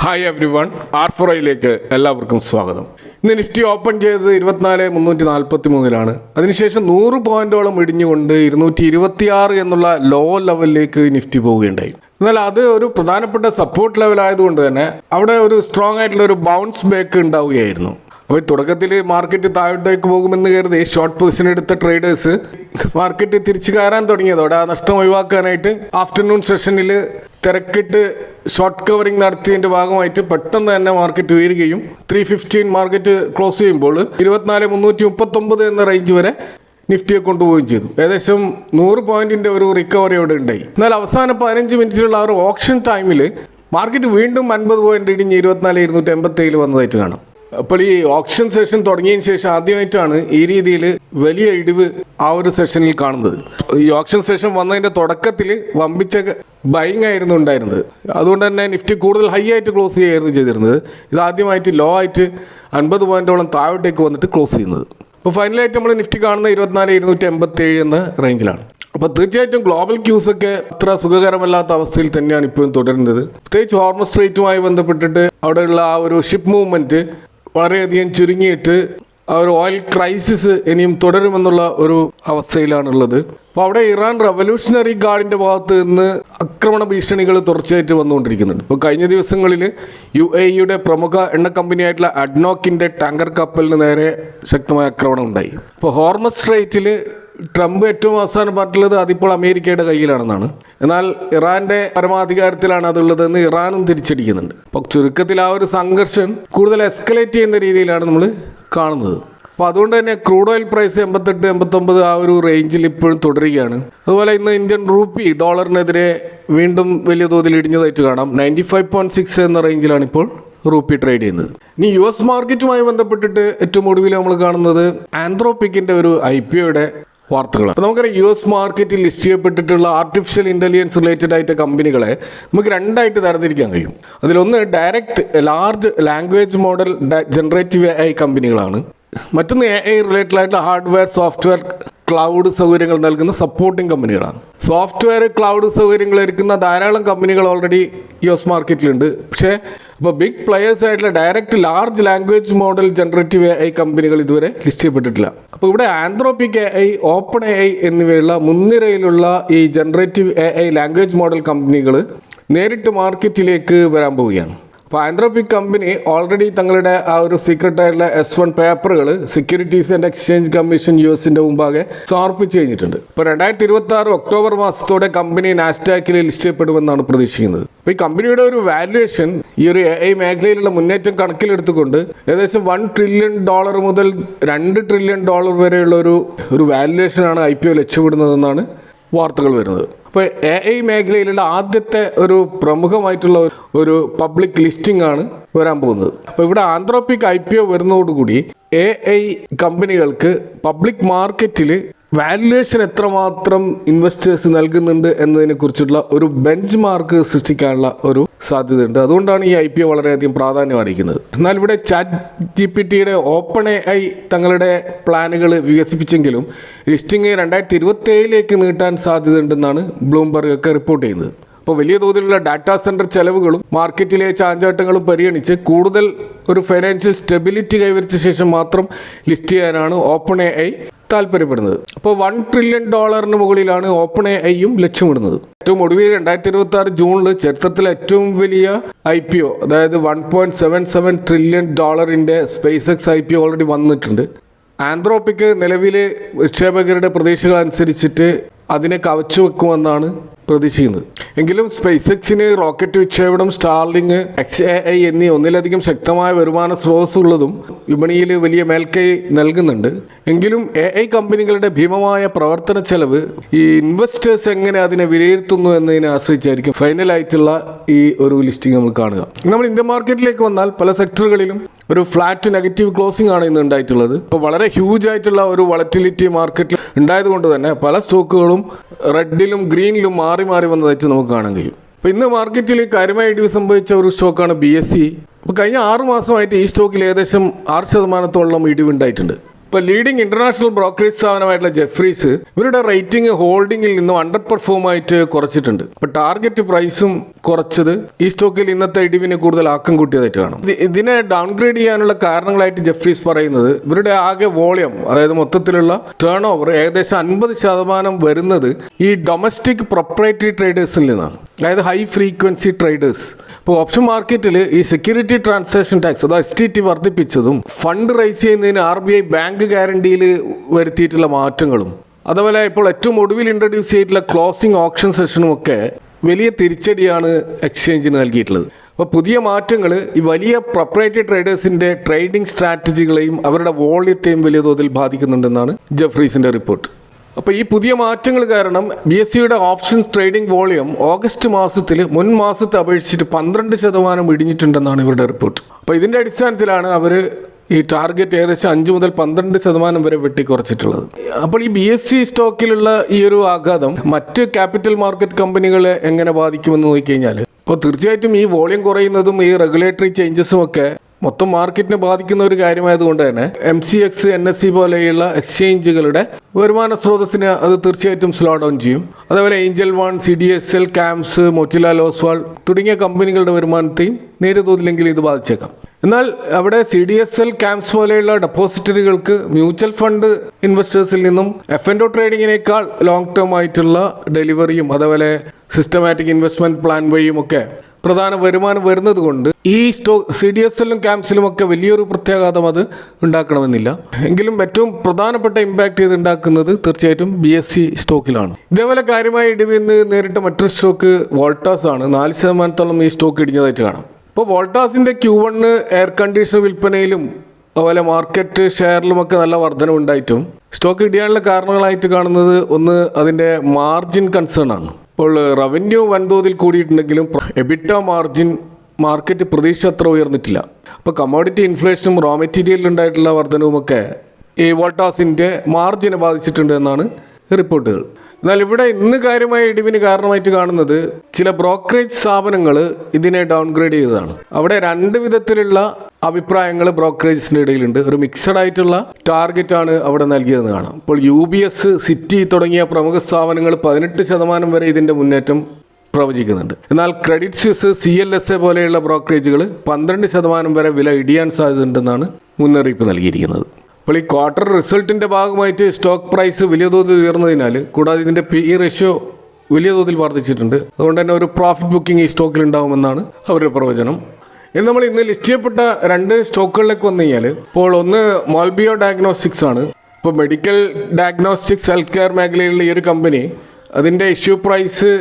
Hi every one, R4iലേക്ക് എല്ലാവർക്കും സ്വാഗതം. ഇന്ന് നിഫ്റ്റി ഓപ്പൺ ചെയ്തത് 24,343 അതിനുശേഷം 100 പോയിന്റോളം ഇടിഞ്ഞുകൊണ്ട് 226 എന്നുള്ള ലോ ലെവലിലേക്ക് നിഫ്റ്റി പോവുകയുണ്ടായി. എന്നാൽ അത് ഒരു പ്രധാനപ്പെട്ട സപ്പോർട്ട് ലെവൽ ആയതുകൊണ്ട് തന്നെ അവിടെ ഒരു സ്ട്രോങ് ആയിട്ടുള്ള ഒരു ബൗൺസ് ബാക്ക് ഉണ്ടാവുകയായിരുന്നു. അപ്പോൾ തുടക്കത്തിൽ മാർക്കറ്റ് താഴോട്ടേക്ക് പോകുമെന്ന് കരുതി ഷോർട്ട് പൊസിഷൻ എടുത്ത ട്രേഡേഴ്സ് മാർക്കറ്റ് തിരിച്ചു കയറാൻ തുടങ്ങിയതോടെ ആ നഷ്ടം ഒഴിവാക്കാനായിട്ട് ആഫ്റ്റർനൂൺ സെഷനിൽ തിരക്കിട്ട് ഷോർട്ട് കവറിംഗ് നടത്തിയതിൻ്റെ ഭാഗമായിട്ട് പെട്ടെന്ന് തന്നെ മാർക്കറ്റ് ഉയരുകയും 315 മാർക്കറ്റ് ക്ലോസ് ചെയ്യുമ്പോൾ 24,339 എന്ന റേഞ്ച് വരെ നിഫ്റ്റിയെ കൊണ്ടുപോവുകയും ചെയ്തു. ഏകദേശം 100 പോയിന്റിൻ്റെ ഒരു റിക്കവറി അവിടെ ഉണ്ടായി. എന്നാൽ അവസാന 15 മിനിറ്റിലുള്ള ആ ഒരു ഓപ്ഷൻ ടൈമിൽ മാർക്കറ്റ് വീണ്ടും 50 പോയിന്റ് ഇടിഞ്ഞ് 24,287 വന്നതായിട്ട് കാണാം. അപ്പോൾ ഈ ഓപ്ഷൻ സെഷൻ തുടങ്ങിയതിന് ശേഷം ആദ്യമായിട്ടാണ് ഈ രീതിയിൽ വലിയ ഇടിവ് ആ ഒരു സെഷനിൽ കാണുന്നത്. ഈ ഓപ്ഷൻ സെഷൻ വന്നതിൻ്റെ തുടക്കത്തിൽ വമ്പിച്ച ബൈങ് ആയിരുന്നു ഉണ്ടായിരുന്നത്. അതുകൊണ്ട് തന്നെ നിഫ്റ്റി കൂടുതൽ ഹൈ ആയിട്ട് ക്ലോസ് ചെയ്യുകയായിരുന്നു ചെയ്തിരുന്നത്. ഇതാദ്യമായിട്ട് ലോ ആയിട്ട് 50 പോയിന്റോളം താഴോട്ടേക്ക് വന്നിട്ട് ക്ലോസ് ചെയ്യുന്നത്. അപ്പോൾ ഫൈനലായിട്ട് നമ്മൾ നിഫ്റ്റി കാണുന്ന 24,287 എന്ന റേഞ്ചിലാണ്. അപ്പോൾ തീർച്ചയായിട്ടും ഗ്ലോബൽ ക്യൂസൊക്കെ അത്ര സുഖകരമല്ലാത്ത അവസ്ഥയിൽ തന്നെയാണ് ഇപ്പോഴും തുടരുന്നത്. പ്രത്യേകിച്ച് ഹോർമസ് സ്ട്രെയിറ്റുമായി ബന്ധപ്പെട്ടിട്ട് അവിടെയുള്ള ആ ഒരു ഷിപ്പ് മൂവ്മെൻറ്റ് വളരെയധികം ചുരുങ്ങിയിട്ട് ആ ഒരു ഓയിൽ ക്രൈസിസ് ഇനിയും തുടരുമെന്നുള്ള ഒരു അവസ്ഥയിലാണുള്ളത്. അപ്പോൾ അവിടെ ഇറാൻ റവല്യൂഷണറി ഗാർഡിൻ്റെ ഭാഗത്ത് നിന്ന് ആക്രമണ ഭീഷണികൾ തുടർച്ചയായിട്ട് വന്നുകൊണ്ടിരിക്കുന്നുണ്ട്. ഇപ്പോൾ കഴിഞ്ഞ ദിവസങ്ങളിൽ UAE പ്രമുഖ എണ്ണ കമ്പനിയായിട്ടുള്ള അഡ്നോക്കിൻ്റെ ടാങ്കർ കപ്പലിന് നേരെ ശക്തമായ ആക്രമണം ഉണ്ടായി. അപ്പോൾ ഹോർമസ് സ്ട്രെയിറ്റിൽ ട്രംപ് ഏറ്റവും അവസാനം പറഞ്ഞിട്ടുള്ളത് അതിപ്പോൾ അമേരിക്കയുടെ കയ്യിലാണെന്നാണ്. എന്നാൽ ഇറാൻ്റെ പരമാധികാരത്തിലാണ് അതുള്ളതെന്ന് ഇറാനും തിരിച്ചടിക്കുന്നുണ്ട്. അപ്പോൾ ചുരുക്കത്തിൽ ആ ഒരു സംഘർഷം കൂടുതൽ എസ്കലേറ്റ് ചെയ്യുന്ന രീതിയിലാണ് നമ്മൾ കാണുന്നത്. അപ്പോൾ അതുകൊണ്ട് തന്നെ ക്രൂഡ് ഓയിൽ പ്രൈസ് 88-89 ആ ഒരു റേഞ്ചിൽ ഇപ്പോഴും തുടരുകയാണ്. അതുപോലെ ഇന്ന് ഇന്ത്യൻ റൂപ്പി ഡോളറിനെതിരെ വീണ്ടും വലിയ തോതിൽ ഇടിഞ്ഞതായിട്ട് കാണാം. 95.6 എന്ന റേഞ്ചിലാണ് ഇപ്പോൾ റൂപ്പി ട്രേഡ് ചെയ്യുന്നത്. ഇനി US മാർക്കറ്റുമായി ബന്ധപ്പെട്ടിട്ട് ഏറ്റവും ഒടുവിൽ നമ്മൾ കാണുന്നത് ആന്ത്രോപിക്കിൻ്റെ ഒരു IPOയുടെ വാർത്തകളാണ്. അപ്പോൾ നമുക്കറിയാം US മാർക്കറ്റിൽ ലിസ്റ്റ് ചെയ്യപ്പെട്ടിട്ടുള്ള ആർട്ടിഫിഷ്യൽ ഇൻ്റലിജൻസ് റിലേറ്റഡ് ആയിട്ട് കമ്പനികളെ നമുക്ക് രണ്ടായിട്ട് തരംതിരിക്കാൻ കഴിയും. അതിലൊന്ന് direct large language model generative AI കമ്പനികളാണ്. മറ്റൊന്ന് AI റിലേറ്റഡ് ആയിട്ടുള്ള ഹാർഡ്വെയർ സോഫ്റ്റ്വെയർ ക്ലൗഡ് സൗകര്യങ്ങൾ നൽകുന്ന സപ്പോർട്ടിംഗ് കമ്പനികളാണ്. സോഫ്റ്റ്വെയർ ക്ലൗഡ് സൗകര്യങ്ങൾ ഒരുക്കുന്ന ധാരാളം കമ്പനികൾ ഓൾറെഡി US മാർക്കറ്റിലുണ്ട്. പക്ഷേ ഇപ്പോൾ ബിഗ് പ്ലെയേഴ്സ് ആയിട്ടുള്ള direct large language model generative AI കമ്പനികൾ ഇതുവരെ ലിസ്റ്റ് ചെയ്യപ്പെട്ടിട്ടില്ല. അപ്പോൾ ഇവിടെ ആന്ത്രോപിക് AI, ഓപ്പൺ AI എന്നിവയുള്ള മുൻനിരയിലുള്ള ഈ ജനറേറ്റീവ് AI ലാംഗ്വേജ് മോഡൽ കമ്പനികൾ നേരിട്ട് മാർക്കറ്റിലേക്ക് വരാൻ പോവുകയാണ്. അപ്പോൾ ആന്ത്രോപിക് കമ്പനി ഓൾറെഡി തങ്ങളുടെ ആ ഒരു സീക്രട്ടായിട്ടുള്ള S1 പേപ്പറുകൾ സെക്യൂരിറ്റീസ് ആൻഡ് എക്സ്ചേഞ്ച് കമ്മീഷൻ USൻ്റെ മുമ്പാകെ സമർപ്പിച്ച് കഴിഞ്ഞിട്ടുണ്ട്. ഇപ്പോൾ 2026 ഒക്ടോബർ മാസത്തോടെ കമ്പനി നാസ്ഡാക്കിൽ ലിസ്റ്റ് ചെയ്യപ്പെടുമെന്നാണ് പ്രതീക്ഷിക്കുന്നത്. അപ്പോൾ ഈ കമ്പനിയുടെ ഒരു വാല്യുവേഷൻ ഈ ഒരു AI മേഖലയിലുള്ള മുന്നേറ്റം കണക്കിലെടുത്തുകൊണ്ട് ഏകദേശം $1 ട്രില്യൺ മുതൽ $2 ട്രില്യൺ വരെയുള്ള ഒരു വാല്യുവേഷനാണ് IPO ലക്ഷ്യമിടുന്നതെന്നാണ് വാർത്തകൾ വരുന്നത്. അപ്പോൾ AI മേഖലയിലുള്ള ആദ്യത്തെ ഒരു പ്രമുഖമായിട്ടുള്ള ഒരു പബ്ലിക് ലിസ്റ്റിംഗ് ആണ് വരാൻ പോകുന്നത്. അപ്പോൾ ഇവിടെ ആന്ത്രോപിക് IPO വരുന്നതോടുകൂടി AI കമ്പനികൾക്ക് പബ്ലിക് മാർക്കറ്റിൽ വാല്യുവേഷൻ എത്രമാത്രം ഇൻവെസ്റ്റേഴ്സ് നൽകുന്നുണ്ട് എന്നതിനെക്കുറിച്ചുള്ള ഒരു ബെഞ്ച് മാർക്ക് സൃഷ്ടിക്കാനുള്ള ഒരു സാധ്യതയുണ്ട്. അതുകൊണ്ടാണ് ഈ IPO വളരെയധികം പ്രാധാന്യം അറിയിക്കുന്നത്. എന്നാൽ ഇവിടെ ChatGPTയുടെ ഓപ്പൺ AI തങ്ങളുടെ പ്ലാനുകൾ വികസിപ്പിച്ചെങ്കിലും ലിസ്റ്റിംഗ് 2027 നീട്ടാൻ സാധ്യതയുണ്ടെന്നാണ് ബ്ലൂംബർഗ് ഒക്കെ റിപ്പോർട്ട് ചെയ്യുന്നത്. അപ്പോൾ വലിയ തോതിലുള്ള ഡാറ്റാ സെൻറ്റർ ചെലവുകളും മാർക്കറ്റിലെ ചാഞ്ചാട്ടങ്ങളും പരിഗണിച്ച് കൂടുതൽ ഒരു ഫൈനാൻഷ്യൽ സ്റ്റെബിലിറ്റി കൈവരിച്ച ശേഷം മാത്രം ലിസ്റ്റ് ചെയ്യാനാണ് ഓപ്പൺ AI താല്പര്യപ്പെടുന്നത്. അപ്പോൾ $1 ട്രില്യൺ മുകളിലാണ് ഓപ്പൺ AIയും ലക്ഷ്യമിടുന്നത്. ഏറ്റവും ഒടുവിൽ 2026 ജൂണിൽ ചരിത്രത്തിലെ ഏറ്റവും വലിയ IPO, അതായത് $1.77 ട്രില്യൺ SpaceX IPO ഓൾറെഡി വന്നിട്ടുണ്ട്. ആന്ത്രോപിക് നിലവിലെ നിക്ഷേപകരുടെ പ്രതീക്ഷകൾ അനുസരിച്ചിട്ട് അതിനെ കവച്ചു വെക്കുമെന്നാണ് പ്രതീക്ഷിക്കുന്നത്. എങ്കിലും SpaceXന് റോക്കറ്റ് വിക്ഷേപണം, സ്റ്റാർലിങ്, XAI എന്നീ ഒന്നിലധികം ശക്തമായ വരുമാന സ്രോതസ്സുള്ളതും വിപണിയിൽ വലിയ മേൽക്കൈ നൽകുന്നുണ്ട്. എങ്കിലും AI കമ്പനികളുടെ ഭീമമായ പ്രവർത്തന ചെലവ് ഈ ഇൻവെസ്റ്റേഴ്സ് എങ്ങനെ അതിനെ വിലയിരുത്തുന്നു എന്നതിനെ ആശ്രയിച്ചായിരിക്കും ഫൈനലായിട്ടുള്ള ഈ ഒരു ലിസ്റ്റിംഗ് നമ്മൾ കാണുക. നമ്മൾ ഇന്ത്യൻ മാർക്കറ്റിലേക്ക് വന്നാൽ പല സെക്ടറുകളിലും ഒരു ഫ്ലാറ്റ് നെഗറ്റീവ് ക്ലോസിംഗ് ആണ് ഇന്ന് ഉണ്ടായിട്ടുള്ളത്. ഇപ്പോൾ വളരെ ഹ്യൂജ് ആയിട്ടുള്ള ഒരു വളറ്റിലിറ്റി മാർക്കറ്റിൽ ഉണ്ടായതുകൊണ്ട് തന്നെ പല സ്റ്റോക്കുകളും റെഡിലും ഗ്രീനിലും മാറി വന്നതായിട്ട് നമുക്ക് കാണാൻ കഴിയും. അപ്പോൾ ഇന്ന് മാർക്കറ്റിൽ കാര്യമായ ഇടിവ് സംഭവിച്ച ഒരു സ്റ്റോക്കാണ് BSE. അപ്പോൾ കഴിഞ്ഞ 6 മാസമായിട്ട് ഈ സ്റ്റോക്കിൽ ഏകദേശം 6% ഇടിവുണ്ടായിട്ടുണ്ട്. ഇപ്പോൾ ലീഡിംഗ് ഇന്റർനാഷണൽ ബ്രോക്കറേജ് സ്ഥാപനമായിട്ടുള്ള ജെഫ്രീസ് ഇവരുടെ റേറ്റിംഗ് ഹോൾഡിംഗിൽ നിന്നും അണ്ടർ പെർഫോം ആയിട്ട് കുറച്ചിട്ടുണ്ട്. ഇപ്പോൾ ടാർഗറ്റ് പ്രൈസും കുറച്ചത് ഈ സ്റ്റോക്കിൽ ഇന്നത്തെ ഇടിവിന് കൂടുതൽ ആക്കം കൂട്ടിയതായിട്ട് കാണാം. ഇതിനെ ഡൗൺഗ്രേഡ് ചെയ്യാനുള്ള കാരണങ്ങളായിട്ട് ജെഫ്രീസ് പറയുന്നത് ഇവരുടെ ആകെ വോളിയം, അതായത് മൊത്തത്തിലുള്ള ടേൺ ഓവർ ഏകദേശം 50% വരുന്നത് ഈ ഡൊമസ്റ്റിക് പ്രൊപ്രൈറ്ററി ട്രേഡേഴ്സിൽ നിന്നാണ്, അതായത് ഹൈ ഫ്രീക്വൻസി ട്രേഡേഴ്സ്. ഇപ്പോൾ ഓപ്ഷൻ മാർക്കറ്റിൽ ഈ സെക്യൂരിറ്റി ട്രാൻസാക്ഷൻ ടാക്സ് അഥവാ STT വർദ്ധിപ്പിച്ചതും ഫണ്ട് റൈസ് ചെയ്യുന്നതിന് RBI ബാങ്ക് ഗ്യാരണ്ടിയിൽ വരുത്തിയിട്ടുള്ള മാറ്റങ്ങളും, അതുപോലെ ഇപ്പോൾ ഏറ്റവും ഒടുവിൽ ഇൻട്രൊഡ്യൂസ് ചെയ്തിട്ടുള്ള ക്ലോസിംഗ് ഓപ്ഷൻ സെഷനും ഒക്കെ വലിയ തിരിച്ചടിയാണ് എക്സ്ചേഞ്ചിന് നൽകിയിട്ടുള്ളത്. അപ്പോൾ പുതിയ മാറ്റങ്ങൾ ഈ വലിയ പ്രൊപ്രൈറ്ററി ട്രേഡേഴ്സിൻ്റെ ട്രേഡിംഗ് സ്ട്രാറ്റജികളെയും അവരുടെ വോള്യത്തെയും വലിയ തോതിൽ ബാധിക്കുന്നുണ്ടെന്നാണ് ജെഫ്രീസിൻ്റെ റിപ്പോർട്ട്. അപ്പോൾ ഈ പുതിയ മാറ്റങ്ങൾ കാരണം BSEയുടെ ഓപ്ഷൻസ് ട്രേഡിംഗ് വോളിയം ഓഗസ്റ്റ് മാസത്തിൽ മുൻ മാസത്തെ അപേക്ഷിച്ചിട്ട് 12% ഇടിഞ്ഞിട്ടുണ്ടെന്നാണ് ഇവരുടെ റിപ്പോർട്ട്. അപ്പോൾ ഇതിൻ്റെ അടിസ്ഥാനത്തിലാണ് അവർ ഈ ടാർഗറ്റ് ഏകദേശം 5 മുതൽ 12% വരെ വെട്ടിക്കുറച്ചിട്ടുള്ളത്. അപ്പോൾ ഈ BSE സ്റ്റോക്കിലുള്ള ഈ ഒരു ആഘാതം മറ്റ് ക്യാപിറ്റൽ മാർക്കറ്റ് കമ്പനികളെ എങ്ങനെ ബാധിക്കുമെന്ന് നോക്കിക്കഴിഞ്ഞാൽ, അപ്പോൾ തീർച്ചയായിട്ടും ഈ വോളിയം കുറയുന്നതും ഈ റെഗുലേറ്ററി ചേഞ്ചസും ഒക്കെ മൊത്തം മാർക്കറ്റിനെ ബാധിക്കുന്ന ഒരു കാര്യമായതുകൊണ്ട് തന്നെ MCX, NSE പോലെയുള്ള എക്സ്ചേഞ്ചുകളുടെ വരുമാന സ്രോതസ്സിനെ അത് തീർച്ചയായിട്ടും സ്ലോ ഡൗൺ ചെയ്യും. അതേപോലെ Angel one, CDSL, CAMS, Motilal Oswald തുടങ്ങിയ കമ്പനികളുടെ വരുമാനത്തെയും നേരിയ തോതിലെങ്കിലും ഇത് ബാധിച്ചേക്കാം. എന്നാൽ അവിടെ CDSL, CAMS പോലെയുള്ള ഡെപ്പോസിറ്ററികൾക്ക് മ്യൂച്വൽ ഫണ്ട് ഇൻവെസ്റ്റേഴ്സിൽ നിന്നും F&O ട്രേഡിങ്ങിനേക്കാൾ ലോങ് ടേം ആയിട്ടുള്ള ഡെലിവറിയും അതുപോലെ സിസ്റ്റമാറ്റിക് ഇൻവെസ്റ്റ്മെൻറ്റ് പ്ലാൻ വഴിയുമൊക്കെ പ്രധാന വരുമാനം വരുന്നത് കൊണ്ട് ഈ CDSL-ലും CAMS-ലും ഒക്കെ വലിയൊരു പ്രത്യാഘാതം അത് ഉണ്ടാക്കണമെന്നില്ല. എങ്കിലും ഏറ്റവും പ്രധാനപ്പെട്ട ഇമ്പാക്റ്റ് ഇത് ഉണ്ടാക്കുന്നത് തീർച്ചയായിട്ടും BSE സ്റ്റോക്കിലാണ്. ഇതേപോലെ കാര്യമായ ഇടിവിന്ന് നേരിട്ട മറ്റൊരു സ്റ്റോക്ക് വോൾട്ടാസ് ആണ്. 4% ഈ സ്റ്റോക്ക് ഇടിഞ്ഞതായിട്ട് കാണാം. ഇപ്പോൾ വോൾട്ടാസിൻ്റെ Q1 എയർ കണ്ടീഷണർ വിൽപ്പനയിലും അതുപോലെ മാർക്കറ്റ് ഷെയറിലുമൊക്കെ നല്ല വർധനവുണ്ടായിട്ടും സ്റ്റോക്ക് ഇടിയാനുള്ള കാരണങ്ങളായിട്ട് കാണുന്നത് ഒന്ന് അതിൻ്റെ മാർജിൻ കൺസേൺ ആണ്. ഇപ്പോൾ റവന്യൂ വൻതോതിൽ കൂടിയിട്ടുണ്ടെങ്കിലും EBITDA മാർജിൻ മാർക്കറ്റ് പ്രതീക്ഷ അത്ര ഉയർന്നിട്ടില്ല. അപ്പോൾ കമ്മോഡിറ്റി ഇൻഫ്ലേഷനും റോ മെറ്റീരിയലിലുണ്ടായിട്ടുള്ള വർധനവുമൊക്കെ ഈ വോൾട്ടാസിൻ്റെ മാർജിനെ ബാധിച്ചിട്ടുണ്ട് എന്നാണ് റിപ്പോർട്ടുകൾ. എന്നാൽ ഇവിടെ ഇന്ന് കാര്യമായ ഇടിവിന് കാരണമായിട്ട് കാണുന്നത് ചില ബ്രോക്കറേജ് സ്ഥാപനങ്ങൾ ഇതിനെ ഡൗൺഗ്രേഡ് ചെയ്തതാണ്. അവിടെ രണ്ട് വിധത്തിലുള്ള അഭിപ്രായങ്ങൾ ബ്രോക്കറേജസിൻ്റെ ഇടയിലുണ്ട്. ഒരു മിക്സഡ് ആയിട്ടുള്ള ടാർഗറ്റാണ് അവിടെ നൽകിയതെന്ന് കാണാം. ഇപ്പോൾ UBS, സിറ്റി തുടങ്ങിയ പ്രമുഖ സ്ഥാപനങ്ങൾ 18% വരെ ഇതിൻ്റെ മുന്നേറ്റം പ്രവചിക്കുന്നുണ്ട്. എന്നാൽ ക്രെഡിറ്റ് സ്വിസ്, CLSA പോലെയുള്ള ബ്രോക്കറേജുകൾ 12% വരെ വില ഇടിയാൻ സാധ്യതയുണ്ടെന്നാണ് മുന്നറിയിപ്പ് നൽകിയിരിക്കുന്നത്. അപ്പോൾ ഈ ക്വാർട്ടർ റിസൾട്ടിൻ്റെ ഭാഗമായിട്ട് സ്റ്റോക്ക് പ്രൈസ് വലിയ തോതിൽ ഉയർന്നതിനാൽ, കൂടാതെ ഇതിൻ്റെ PE റേഷ്യോ വലിയ തോതിൽ വർദ്ധിച്ചിട്ടുണ്ട്. അതുകൊണ്ട് തന്നെ ഒരു പ്രോഫിറ്റ് ബുക്കിംഗ് ഈ സ്റ്റോക്കിൽ ഉണ്ടാകുമെന്നാണ് അവരുടെ പ്രവചനം. ഇനി നമ്മൾ ഇന്ന് ലിസ്റ്റ് ചെയ്യപ്പെട്ട 2 സ്റ്റോക്കുകളിലേക്ക് വന്നു കഴിഞ്ഞാൽ, ഇപ്പോൾ ഒന്ന് മോൾബിയോ ഡയഗ്നോസ്റ്റിക്സ് ആണ്. ഇപ്പോൾ മെഡിക്കൽ ഡയഗ്നോസ്റ്റിക്സ് ഹെൽത്ത് കെയർ മേഖലയിലുള്ള ഈ ഒരു കമ്പനി അതിൻ്റെ ഇഷ്യൂ പ്രൈസ്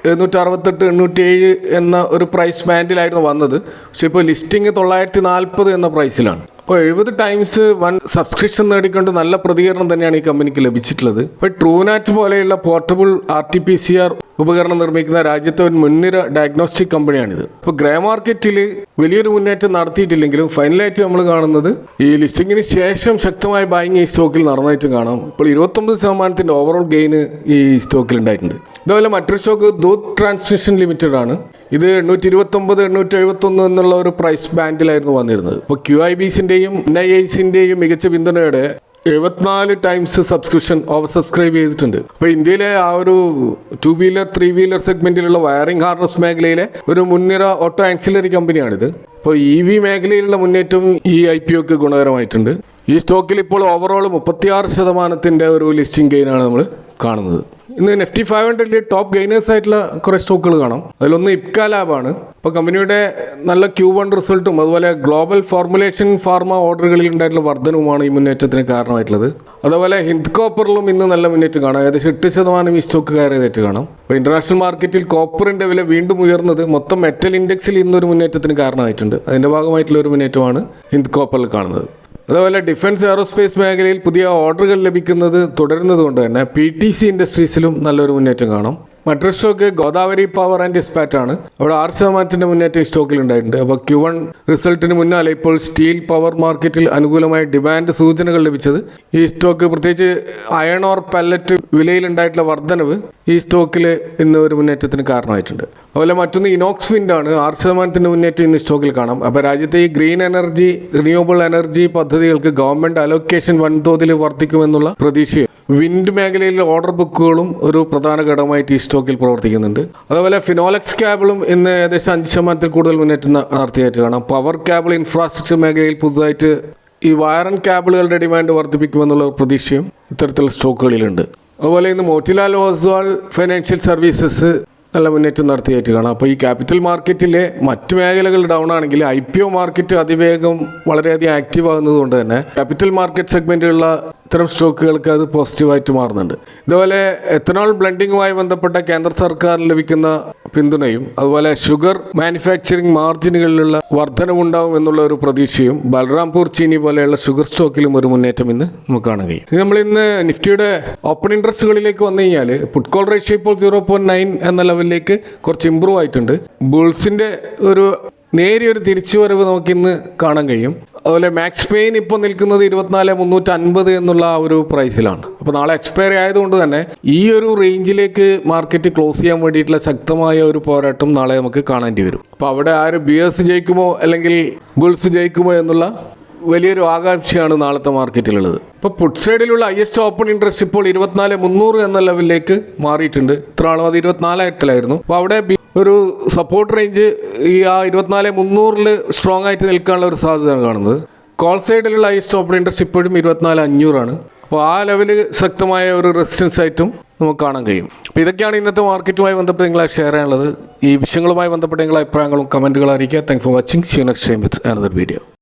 768, 807 എന്ന ഒരു പ്രൈസ് ബാൻഡിലായിരുന്നു വന്നത്. പക്ഷേ ഇപ്പോൾ ലിസ്റ്റിംഗ് 940 എന്ന പ്രൈസിലാണ്. അപ്പോൾ 70 ടൈംസ് വൺ സബ്സ്ക്രിപ്ഷൻ നേടിക്കൊണ്ട് നല്ല പ്രതികരണം തന്നെയാണ് ഈ കമ്പനിക്ക് ലഭിച്ചിട്ടുള്ളത്. ഇപ്പോൾ ട്രൂനാറ്റ് പോലെയുള്ള പോർട്ടബിൾ RT-PCR ഉപകരണം നിർമ്മിക്കുന്ന രാജ്യത്തെ ഒരു മുൻനിര ഡയഗ്നോസ്റ്റിക് കമ്പനിയാണിത്. ഇപ്പോൾ ഗ്രേ മാർക്കറ്റിൽ വലിയൊരു മുന്നേറ്റം നടത്തിയിട്ടില്ലെങ്കിലും ഫൈനലായിട്ട് നമ്മൾ കാണുന്നത് ഈ ലിസ്റ്റിങ്ങിന് ശേഷം ശക്തമായ ബൈങ് ഈ സ്റ്റോക്കിൽ നടന്നതായിട്ട് കാണാം. ഇപ്പോൾ 29% ഓവറോൾ ഗെയിന് ഈ സ്റ്റോക്കിൽ ഉണ്ടായിട്ടുണ്ട്. ഇതുപോലെ മറ്റൊരു സ്റ്റോക്ക് ദൂത് ട്രാൻസ്മിഷൻ ലിമിറ്റഡ് ആണ്. ഇത് 829, 871 എന്നുള്ള ഒരു പ്രൈസ് ബാൻഡിലായിരുന്നു വന്നിരുന്നത്. ഇപ്പോൾ QIBസിൻ്റെയും NIIസിൻ്റെയും മികച്ച പിന്തുണയോടെ 74 ടൈംസ് സബ്സ്ക്രിപ്ഷൻ ഓവർ സബ്സ്ക്രൈബ് ചെയ്തിട്ടുണ്ട്. അപ്പോൾ ഇന്ത്യയിലെ ആ ഒരു 2 വീലർ 3 വീലർ സെഗ്മെൻറ്റിലുള്ള വയറിംഗ് ഹാർനസ് മേഖലയിലെ ഒരു മുൻനിര ഓട്ടോ ആക്സിലറി കമ്പനിയാണിത്. ഇപ്പോൾ EV മേഖലയിലുള്ള മുന്നേറ്റവും ഈ IPOക്ക് ഗുണകരമായിട്ടുണ്ട്. ഈ സ്റ്റോക്കിൽ ഇപ്പോൾ ഓവറോൾ 36% ഒരു ലിസ്റ്റിംഗ് ഗെയിനാണ് നമ്മൾ കാണുന്നത്. ഇന്ന് Nifty 500 ടോപ്പ് ഗെയിനേഴ്സ് ആയിട്ടുള്ള കുറേ സ്റ്റോക്കുകൾ കാണാം. അതിലൊന്ന് ഇപ്ക ലാബാണ്. ഇപ്പോൾ കമ്പനിയുടെ നല്ല Q1 റിസൾട്ടും അതുപോലെ ഗ്ലോബൽ ഫോർമുലേഷൻ ഫാർമ ഓർഡറുകളിൽ ഉണ്ടായിട്ടുള്ള വർധനവുമാണ് ഈ മുന്നേറ്റത്തിന് കാരണമായിട്ടുള്ളത്. അതുപോലെ ഹിന്ദ് കോപ്പറിലും ഇന്ന് നല്ല മുന്നേറ്റം കാണാം. ഏകദേശം 8% ഈ സ്റ്റോക്ക് കയറിയതായിട്ട് കാണാം. അപ്പോൾ ഇൻ്റർനാഷണൽ മാർക്കറ്റിൽ കോപ്പറിൻ്റെ വില വീണ്ടും ഉയർന്നത് മൊത്തം മെറ്റൽ ഇൻഡെക്സിൽ ഇന്നൊരു മുന്നേറ്റത്തിന് കാരണമായിട്ടുണ്ട്. അതിൻ്റെ ഭാഗമായിട്ടുള്ള ഒരു മുന്നേറ്റമാണ് ഹിന്ദ് കോപ്പറിൽ കാണുന്നത്. അതുപോലെ ഡിഫൻസ് എയറോസ്പേസ് മേഖലയിൽ പുതിയ ഓർഡറുകൾ ലഭിക്കുന്നത് തുടരുന്നത് കൊണ്ട് തന്നെ PTC ഇൻഡസ്ട്രീസിലും നല്ലൊരു മുന്നേറ്റം കാണാം. മറ്റൊരു stock Godavari power and Ispat ആണ്. അവിടെ 6% മുന്നേറ്റം ഈ സ്റ്റോക്കിൽ ഉണ്ടായിട്ടുണ്ട്. അപ്പോൾ Q1 റിസൾട്ടിന് മുന്നാലെ ഇപ്പോൾ സ്റ്റീൽ പവർ മാർക്കറ്റിൽ അനുകൂലമായ ഡിമാൻഡ് സൂചനകൾ ലഭിച്ചത് ഈ സ്റ്റോക്ക്, പ്രത്യേകിച്ച് അയൺ ഓർ പല്ലറ്റ് വിലയിലുണ്ടായിട്ടുള്ള വർധനവ് ഈ സ്റ്റോക്കിൽ ഇന്ന് ഒരു മുന്നേറ്റത്തിന് കാരണമായിട്ടുണ്ട്. അതുപോലെ മറ്റൊന്ന് ഇനോക്സ് വിൻഡ് ആണ്. 6% മുന്നേറ്റം ഇന്ന് സ്റ്റോക്കിൽ കാണാം. അപ്പോൾ രാജ്യത്തെ ഈ ഗ്രീൻ എനർജി, റിന്യൂവബിൾ എനർജി പദ്ധതികൾക്ക് ഗവൺമെൻറ് അലോക്കേഷൻ വൻതോതിൽ വർദ്ധിക്കുമെന്നുള്ള പ്രതീക്ഷയും വിൻഡ് മേഖലയിലെ ഓർഡർ ബുക്കുകളും ഒരു പ്രധാന ഘടകമായിട്ട് ഈ സ്റ്റോക്കിൽ പ്രവർത്തിക്കുന്നുണ്ട്. അതുപോലെ ഫിനോലെക്സ് കേബിളും ഇന്ന് ഏകദേശം 5% കൂടുതൽ മുന്നേറ്റം നടത്തിയായിട്ട് കാണാം. പവർ കേബിൾ ഇൻഫ്രാസ്ട്രക്ചർ മേഖലയിൽ പുതുതായിട്ട് ഈ വയർ ആൻഡ് കേബിളുകളുടെ ഡിമാൻഡ് വർദ്ധിപ്പിക്കുമെന്നുള്ള പ്രതീക്ഷയും ഇത്തരത്തിലുള്ള സ്റ്റോക്കുകളിലുണ്ട്. അതുപോലെ ഇന്ന് മോട്ടിലാൽ ഓസ്വാൾ ഫൈനാൻഷ്യൽ സർവീസസ് നല്ല മുന്നേറ്റം നടത്തിയായിട്ട് കാണാം. അപ്പോൾ ഈ ക്യാപിറ്റൽ മാർക്കറ്റിലെ മറ്റു മേഖലകൾ ഡൗൺ ആണെങ്കിൽ IPO മാർക്കറ്റ് അതിവേഗം വളരെയധികം ആക്റ്റീവ് ആകുന്നത് കൊണ്ട് തന്നെ ക്യാപിറ്റൽ മാർക്കറ്റ് സെഗ്മെൻറ്റിലുള്ള ഇത്തരം സ്റ്റോക്കുകൾക്ക് അത് പോസിറ്റീവായിട്ട് മാറുന്നുണ്ട്. ഇതുപോലെ എത്തനോൾ ബ്ലെൻഡിങ്ങുമായി ബന്ധപ്പെട്ട കേന്ദ്ര സർക്കാരിന് ലഭിക്കുന്ന പിന്തുണയും അതുപോലെ ഷുഗർ മാനുഫാക്ചറിങ് മാർജിനുകളിലുള്ള വർധനവുണ്ടാവും എന്നുള്ള ഒരു പ്രതീക്ഷയും ബൽറാംപൂർ ചീനി പോലെയുള്ള ഷുഗർ സ്റ്റോക്കിലും ഒരു മുന്നേറ്റം ഇന്ന് നമുക്ക് കാണാൻ കഴിയും. നമ്മൾ ഇന്ന് നിഫ്റ്റിയുടെ ഓപ്പൺ ഇൻട്രസ്റ്റുകളിലേക്ക് വന്നു കഴിഞ്ഞാൽ പുട്ട് കോൾ റേഷ്യോ ഇപ്പോൾ 0.9 എന്ന ലെവലിലേക്ക് കുറച്ച് ഇമ്പ്രൂവ് ആയിട്ടുണ്ട്. ബുൾസിൻ്റെ ഒരു നേരിയൊരു തിരിച്ചുവരവ് നമുക്കിന്ന് കാണാൻ കഴിയും. അതുപോലെ മാക്സ് പെയിൻ ഇപ്പോൾ നിൽക്കുന്നത് 24,350 എന്നുള്ള ആ ഒരു പ്രൈസിലാണ്. അപ്പോൾ നാളെ എക്സ്പയറി ആയതുകൊണ്ട് തന്നെ ഈ ഒരു റേഞ്ചിലേക്ക് മാർക്കറ്റ് ക്ലോസ് ചെയ്യാൻ വേണ്ടിയിട്ടുള്ള ശക്തമായ ഒരു പോരാട്ടം നാളെ നമുക്ക് കാണേണ്ടി വരും. അപ്പോൾ അവിടെ ആര് ബിയേഴ്സ് ജയിക്കുമോ അല്ലെങ്കിൽ ബുൾസ് ജയിക്കുമോ എന്നുള്ള വലിയൊരു ആകാംക്ഷയാണ് നാളത്തെ മാർക്കറ്റിലുള്ളത്. ഇപ്പോൾ പുട്ട് സൈഡിലുള്ള ഹൈയസ്റ്റ് ഓപ്പൺ ഇൻട്രസ്റ്റ് ഇപ്പോൾ 24,300 എന്ന ലെവലിലേക്ക് മാറിയിട്ടുണ്ട്. ഇത്ര ആളും അത് 24,000 അപ്പോൾ അവിടെ ഒരു സപ്പോർട്ട് റേഞ്ച് ഈ ആ 24,300 സ്ട്രോങ് ആയിട്ട് നിൽക്കാനുള്ള ഒരു സാധ്യതയാണ് കാണുന്നത്. കോൾ സൈഡിലുള്ള ഹൈയസ്റ്റ് ഓപ്പൺ ഇൻട്രസ്റ്റ് ഇപ്പോഴും 24,500 അപ്പോൾ ആ ലെവല് ശക്തമായ ഒരു റെസിസ്റ്റൻസ് ആയിട്ടും നമുക്ക് കാണാൻ കഴിയും. അപ്പോൾ ഇതൊക്കെയാണ് ഇന്നത്തെ മാർക്കറ്റുമായി ബന്ധപ്പെട്ട് നിങ്ങളെ ഷെയർ ചെയ്യാനുള്ളത്. ഈ വിഷയങ്ങളുമായി ബന്ധപ്പെട്ട നിങ്ങളുടെ അഭിപ്രായങ്ങളും കമൻറ്റുകളും അറിയിക്കുക. Thank for watching. See you next time with another video.